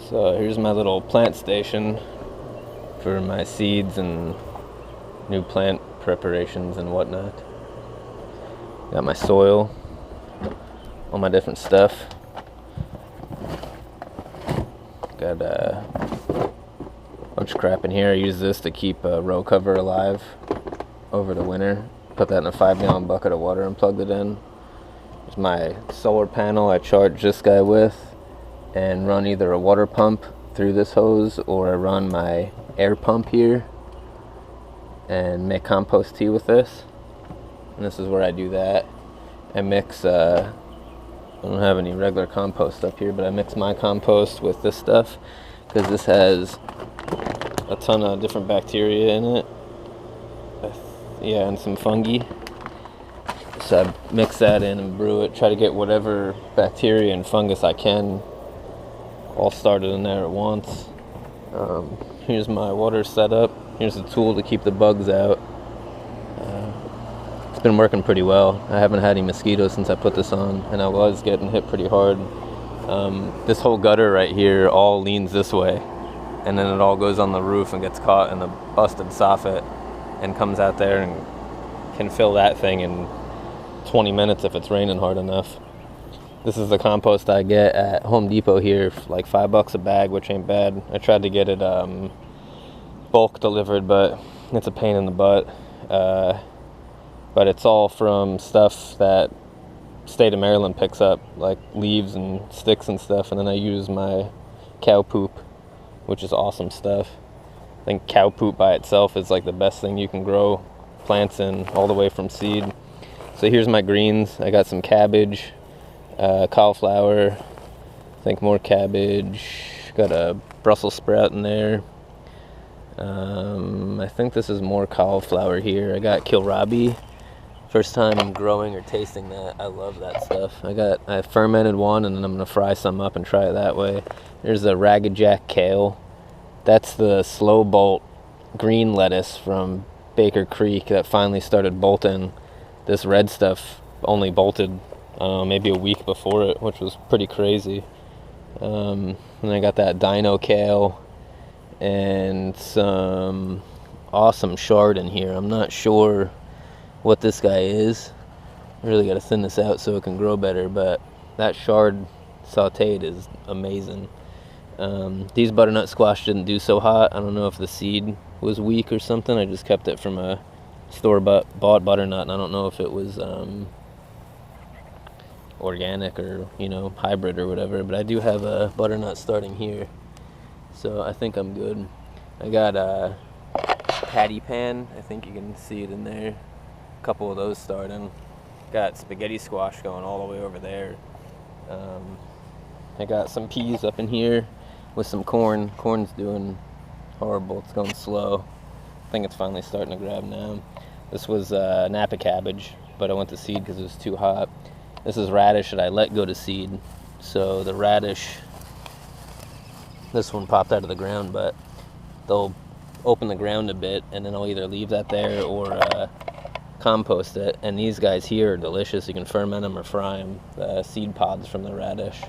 So here's my little plant station for my seeds and new plant preparations and whatnot. Got my soil, all my different stuff. Got a bunch of crap in here. I use this to keep a row cover alive over the winter. Put that in a 5-gallon bucket of water and plugged it in. There's my solar panel I charge this guy with and run either a water pump through this hose or I run my air pump here and make compost tea with this. And this is where I do that. I mix, I don't have any regular compost up here, but I mix my compost with this stuff because this has a ton of different bacteria in it. Yeah, and some fungi. So I mix that in and brew it, try to get whatever bacteria and fungus I can all started in there at once. Here's my water setup. Here's the tool to keep the bugs out. It's been working pretty well. I haven't had any mosquitoes since I put this on, and I was getting hit pretty hard. This whole gutter right here all leans this way, and then it all goes on the roof and gets caught in the busted soffit and comes out there and can fill that thing in 20 minutes if it's raining hard enough. This is the compost I get at Home Depot here for like $5 a bag, which ain't bad. I tried to get it bulk delivered, but it's a pain in the butt. But it's all from stuff that state of Maryland picks up, like leaves and sticks and stuff, and then I use my cow poop, which is awesome stuff. I think cow poop by itself is like the best thing you can grow plants in, all the way from seed. So here's my greens. I got some cabbage, cauliflower, I think more cabbage, got a Brussels sprout in there. I think this is more cauliflower here. I got kohlrabi. First time growing or tasting that. I love that stuff. I fermented one and then I'm gonna fry some up and try it that way. There's the Ragged Jack kale. That's the slow bolt green lettuce from Baker Creek that finally started bolting. This red stuff only bolted maybe a week before it, which was pretty crazy. And I got that dino kale and some awesome chard in here. I'm not sure what this guy is. I really got to thin this out so it can grow better, but that chard sauteed is amazing. These butternut squash didn't do so hot. I don't know if the seed was weak or something. I just kept it from a store-bought butternut, and I don't know if it was organic or hybrid or whatever, but I do have a butternut starting here, so I think I'm good. I got a patty pan. I think you can see it in there. A couple of those starting. Got spaghetti squash going all the way over there. I got some peas up in here with some corn. Corn's doing horrible. It's going slow. I think it's finally starting to grab now. This was Napa cabbage, but I went to seed because it was too hot. This is radish that I let go to seed. So the radish, this one popped out of the ground, but they'll open the ground a bit, and then I'll either leave that there or compost it. And these guys here are delicious. You can ferment them or fry them. The seed pods from the radish.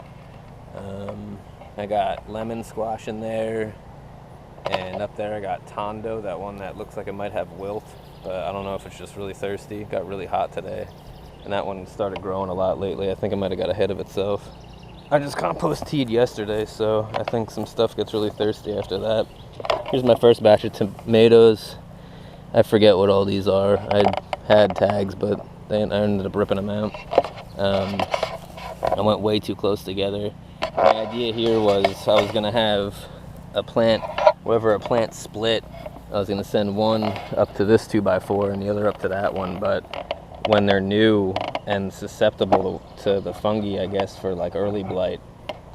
I got lemon squash in there, and up there I got tondo, that one that looks like it might have wilt, but I don't know if it's just really thirsty. It got really hot today, and that one started growing a lot lately. I think it might have got ahead of itself. I just compost teed yesterday, so I think some stuff gets really thirsty after that. Here's my first batch of tomatoes. I forget what all these are. I had tags, but I ended up ripping them out. I went way too close together. My idea here was I was going to have a plant, wherever a plant split, I was going to send one up to this 2x4 and the other up to that one, but when they're new and susceptible to the fungi, I guess, for like early blight,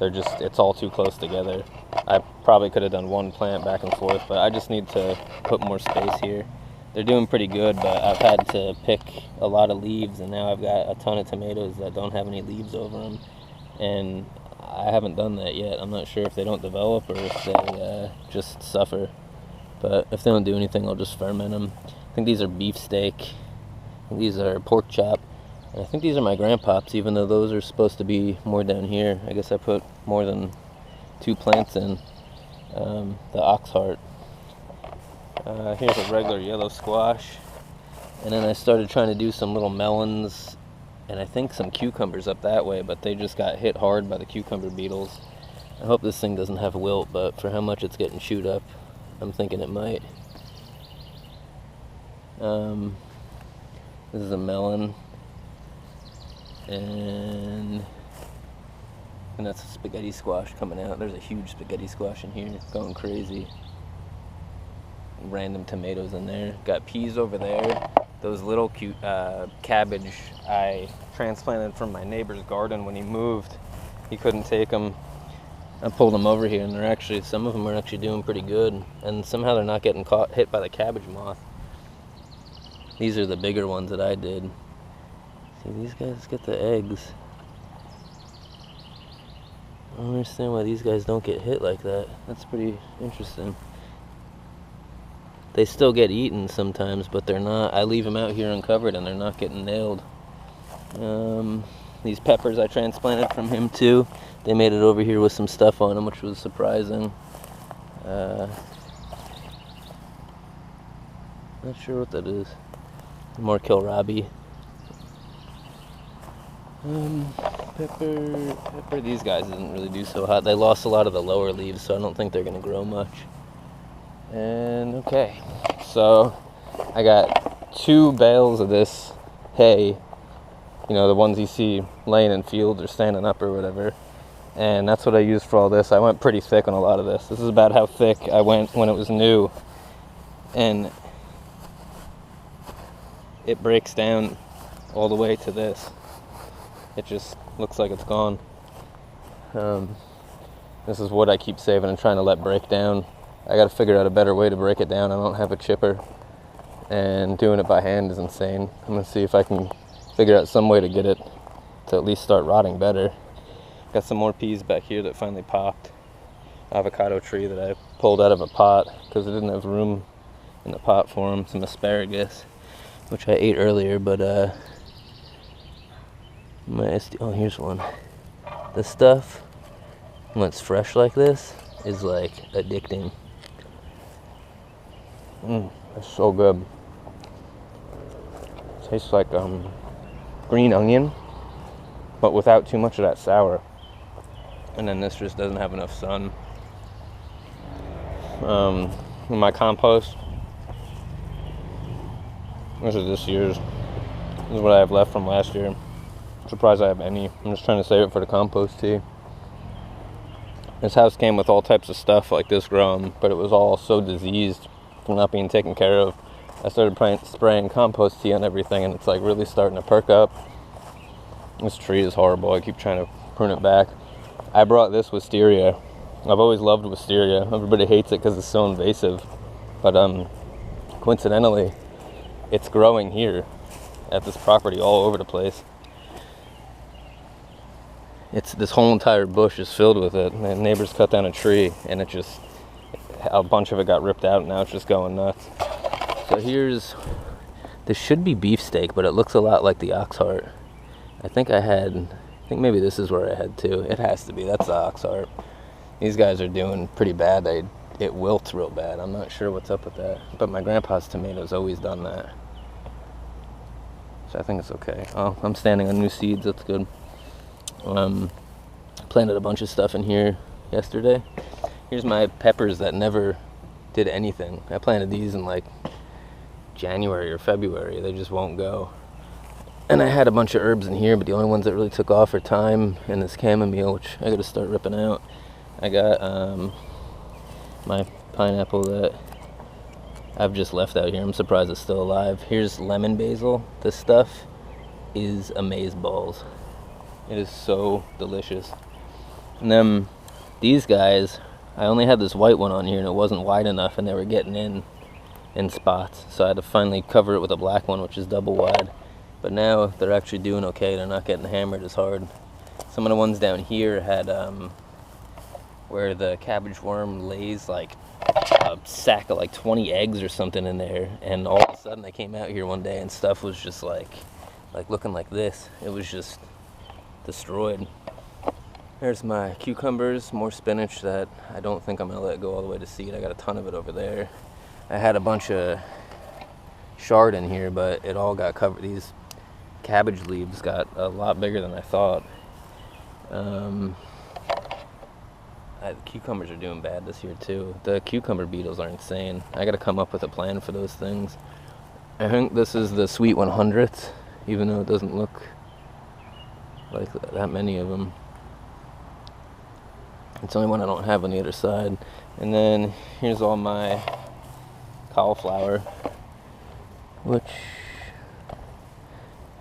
it's all too close together. I probably could have done one plant back and forth, but I just need to put more space here. They're doing pretty good, but I've had to pick a lot of leaves, and now I've got a ton of tomatoes that don't have any leaves over them, and I haven't done that yet. I'm not sure if they don't develop or if they just suffer, but if they don't do anything, I'll just ferment them. I think these are beefsteak. These are pork chop. And I think these are my grandpops, even though those are supposed to be more down here. I guess I put more than 2 plants in. The oxheart. Here's a regular yellow squash. And then I started trying to do some little melons and I think some cucumbers up that way, but they just got hit hard by the cucumber beetles. I hope this thing doesn't have wilt, but for how much it's getting chewed up, I'm thinking it might. This is a melon. And that's a spaghetti squash coming out. There's a huge spaghetti squash in here, going crazy. Random tomatoes in there. Got peas over there. Those little cute cabbage I transplanted from my neighbor's garden when he moved. He couldn't take them. I pulled them over here, and they're actually, some of them are actually doing pretty good. And somehow they're not getting hit by the cabbage moth. These are the bigger ones that I did. See, these guys get the eggs. I don't understand why these guys don't get hit like that. That's pretty interesting. They still get eaten sometimes, but they're not. I leave them out here uncovered and they're not getting nailed. These peppers I transplanted from him too. They made it over here with some stuff on them, which was surprising. Not sure what that is. More kohlrabi. Pepper, these guys didn't really do so hot. They lost a lot of the lower leaves, so I don't think they're gonna grow much. And okay, so I got 2 bales of this hay, you know, the ones you see laying in fields or standing up or whatever, and that's what I used for all this. I went pretty thick on a lot of this. This is about how thick I went when it was new, and it breaks down all the way to this. It just looks like it's gone. This is what I keep saving and trying to let break down. I gotta figure out a better way to break it down. I don't have a chipper, and doing it by hand is insane. I'm gonna see if I can figure out some way to get it to at least start rotting better. Got some more peas back here that finally popped. Avocado tree that I pulled out of a pot because I didn't have room in the pot for them. Some asparagus, which I ate earlier, but oh, here's one. This stuff, when it's fresh like this, is like addicting. It's so good. Tastes like green onion, but without too much of that sour. And then this just doesn't have enough sun. In my compost, this is this year's. This is what I have left from last year. I'm surprised I have any. I'm just trying to save it for the compost tea. This house came with all types of stuff like this growing, but it was all so diseased from not being taken care of. I started spraying compost tea on everything, and it's like really starting to perk up. This tree is horrible. I keep trying to prune it back. I brought this wisteria. I've always loved wisteria. Everybody hates it because it's so invasive, but coincidentally, it's growing here at this property all over the place. It's this whole entire bush is filled with it. My neighbors cut down a tree, and a bunch of it got ripped out, and now it's just going nuts. So this should be beefsteak, but it looks a lot like the oxheart. I think maybe this is where I had 2. It has to be. That's the oxheart. These guys are doing pretty bad. It wilts real bad. I'm not sure what's up with that. But my grandpa's tomatoes always done that. So I think it's okay. Oh, I'm standing on new seeds. That's good. Planted a bunch of stuff in here yesterday. Here's my peppers that never did anything. I planted these in like January or February. They just won't go. And I had a bunch of herbs in here, but the only ones that really took off are thyme and this chamomile, which I gotta start ripping out. I got my pineapple that I've just left out here. I'm surprised it's still alive. Here's lemon basil. This stuff is amazeballs. It is so delicious. And then these guys, I only had this white one on here and it wasn't wide enough, and they were getting in spots. So I had to finally cover it with a black one, which is double wide. But now they're actually doing okay. They're not getting hammered as hard. Some of the ones down here had where the cabbage worm lays like a sack of like 20 eggs or something in there, and all of a sudden I came out here one day and stuff was just like looking like this. It was just destroyed. There's my cucumbers, more spinach that I don't think I'm gonna let go all the way to seed. I got a ton of it over there. I had a bunch of chard in here, but it all got covered. These cabbage leaves got a lot bigger than I thought. The cucumbers are doing bad this year too. The cucumber beetles are insane. I gotta come up with a plan for those things. I think this is the sweet 100th, even though it doesn't look like that many of them. It's the only one I don't have on the other side. And then here's all my cauliflower, which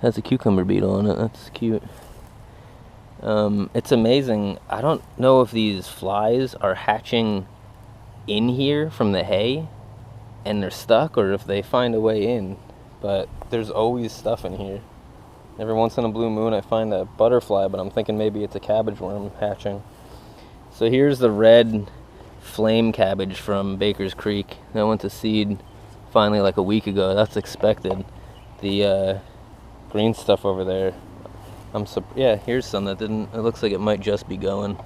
has a cucumber beetle on it. That's cute. It's amazing. I don't know if these flies are hatching in here from the hay and they're stuck, or if they find a way in, but there's always stuff in here. Every once in a blue moon I find a butterfly, but I'm thinking maybe it's a cabbage worm hatching. So here's the red flame cabbage from Baker's Creek that went to seed finally like a week ago. That's expected. The green stuff over there, yeah, here's some that didn't. It looks like it might just be going.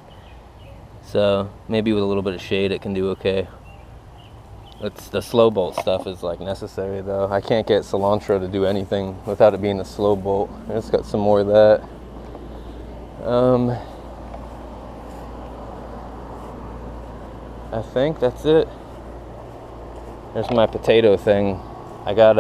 So maybe with a little bit of shade it can do okay. It's the slow bolt stuff is like necessary though. I can't get cilantro to do anything without it being a slow bolt. I just got some more of that. I think that's it. There's my potato thing. I got